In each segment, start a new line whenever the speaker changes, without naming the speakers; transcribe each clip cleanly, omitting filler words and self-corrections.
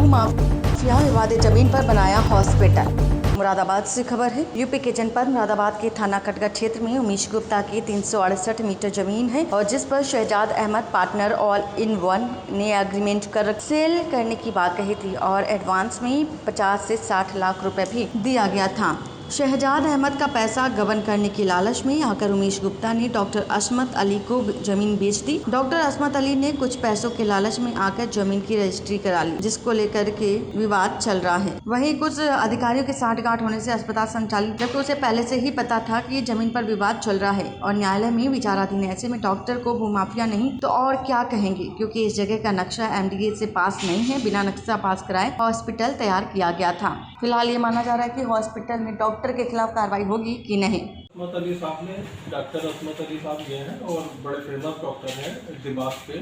भूमाफिया विवादित जमीन पर बनाया हॉस्पिटल। मुरादाबाद से खबर है। यूपी के जनपद मुरादाबाद के थाना कटगत क्षेत्र में उमेश गुप्ता की 368 मीटर जमीन है और जिस पर Shahzad Ahmed partner all in one ने एग्रीमेंट कर सेल करने की बात कही थी और एडवांस में 50 से 60 लाख रुपए भी दिया गया था। शहजाद अहमद का पैसा गबन करने की लालच में आकर उमेश गुप्ता ने डॉक्टर असमत अली को जमीन बेच दी। डॉक्टर असमत अली ने कुछ पैसों के लालच में आकर जमीन की रजिस्ट्री करा ली, जिसको लेकर के विवाद चल रहा है। वहीं कुछ अधिकारियों के साठगांठ होने से अस्पताल संचालित, जबकि उसे पहले से ही पता था कि ये जमीन पर विवाद चल रहा है और न्यायालय में विचाराधीन है। ऐसे में डॉक्टर को भूमाफिया नहीं तो और क्या कहेंगे, क्योंकि इस जगह का नक्शा MDA से पास नहीं है। बिना नक्शा पास कराए हॉस्पिटल तैयार किया गया था। फिलहाल ये माना जा रहा है कि हॉस्पिटल में डॉक्टर के खिलाफ कार्रवाई होगी कि नहीं।
असमत अली साहब ने, डॉक्टर असमत अली साहब ये हैं और बड़े फेमस डॉक्टर हैं दिमाग पे,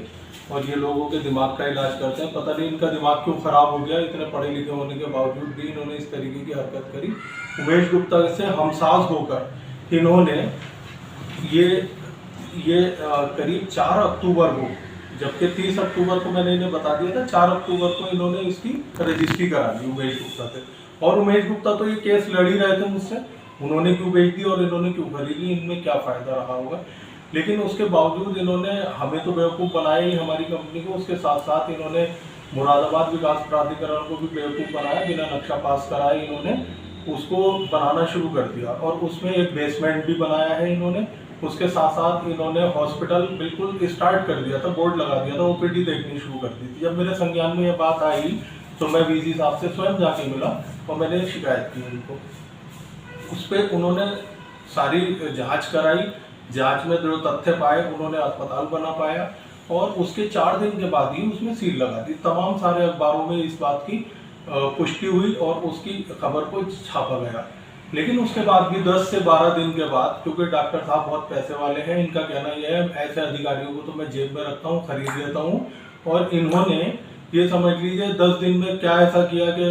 और ये लोगों के दिमाग का इलाज करते हैं। पता नहीं इनका दिमाग क्यों खराब हो गया, इतने पढ़े लिखे होने के बावजूद भी इन्होंने इस तरीके की हरकत करी। उमेश गुप्ता से हमसाज होकर इन्होंने ये करीब 4 अक्टूबर को, जबकि 30 अक्टूबर को मैंने इन्हें बता दिया था, 4 अक्टूबर को इन्होंने इसकी रजिस्ट्री करा दी उमेश गुप्ता से। और उमेश गुप्ता तो ये केस लड़ ही रहे थे मुझसे, उन्होंने क्यों बेच दी और इन्होंने क्यों खरीदी, इनमें क्या फ़ायदा रहा होगा। लेकिन उसके बावजूद इन्होंने हमें तो बेवकूफ़ बनाया ही, हमारी कंपनी को। उसके साथ साथ इन्होंने मुरादाबाद विकास प्राधिकरण को भी बेवकूफ़ बनाया। बिना नक्शा पास कराए इन्होंने उसको बनाना शुरू कर दिया और उसमें एक बेसमेंट भी बनाया है इन्होंने। उसके साथ साथ इन्होंने हॉस्पिटल बिल्कुल स्टार्ट कर दिया था, बोर्ड लगा दिया था, OPD देखनी शुरू कर दी थी। जब मेरे संज्ञान में ये बात आई तो मैं VC साहब से स्वयं जाके मिला और मैंने शिकायत की उनको। उस पर उन्होंने सारी जांच कराई, जांच में जो तथ्य पाए उन्होंने अस्पताल बना पाया और उसके 4 दिन के बाद ही उसमें सील लगा दी। तमाम सारे अखबारों में इस बात की पुष्टि हुई और उसकी खबर को छापा गया। लेकिन उसके बाद भी 10 से 12 दिन के बाद, क्योंकि डॉक्टर साहब बहुत पैसे वाले हैं, इनका कहना यह है ऐसे अधिकारियों को तो मैं जेब में रखता हूँ, खरीद लेता हूँ, और इन्होंने ये समझ लीजिए 10 दिन में क्या ऐसा किया कि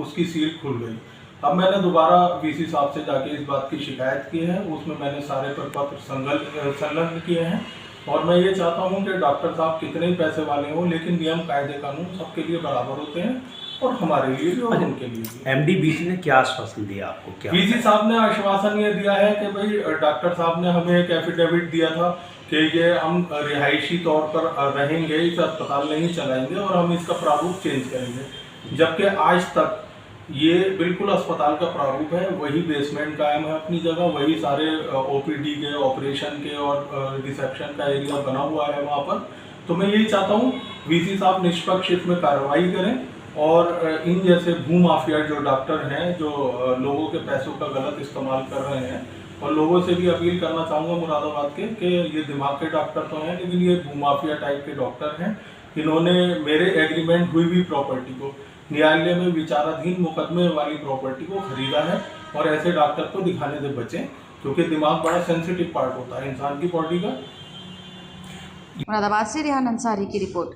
उसकी सील खुल गई। अब मैंने दोबारा VC साहब से जाके इस बात की शिकायत की है, उसमें मैंने सारे पत्र संलग्न किए हैं और मैं ये चाहता हूँ कि डॉक्टर साहब कितने ही पैसे वाले हों, लेकिन नियम कायदे कानून सबके लिए बराबर होते हैं और हमारे लिए भी और उनके लिए भी।
MD VC ने क्या आश्वासन दिया आपको? क्या
VC साहब ने आश्वासन ये दिया है कि भाई डॉक्टर साहब ने हमें एक एफिडेविट दिया था कि ये हम रिहायशी तौर पर रहेंगे, इस अस्पताल नहीं चलाएंगे और हम इसका प्रारूप चेंज करेंगे। जबकि आज तक ये बिल्कुल अस्पताल का प्रारूप है, वही बेसमेंट कायम है अपनी जगह, वही सारे OPD के, ऑपरेशन के और रिसेप्शन का एरिया बना हुआ है वहाँ पर। तो मैं यही चाहता हूँ VC साहब निष्पक्ष इसमें कार्रवाई करें और इन जैसे भूमाफिया जो डॉक्टर हैं, जो लोगों के पैसों का गलत इस्तेमाल कर रहे हैं, और लोगों से भी अपील करना चाहूँगा मुरादाबाद के कि ये दिमाग के डॉक्टर तो हैं लेकिन ये भूमाफिया टाइप के डॉक्टर हैं। इन्होंने मेरे एग्रीमेंट हुई भी प्रॉपर्टी को, न्यायालय में विचाराधीन मुकदमे वाली प्रॉपर्टी को खरीदा है और ऐसे डॉक्टर को दिखाने से बचें, क्योंकि दिमाग बड़ा सेंसिटिव पार्ट होता है इंसान की बॉडी का।
मुरादाबाद से रेहान अंसारी की रिपोर्ट।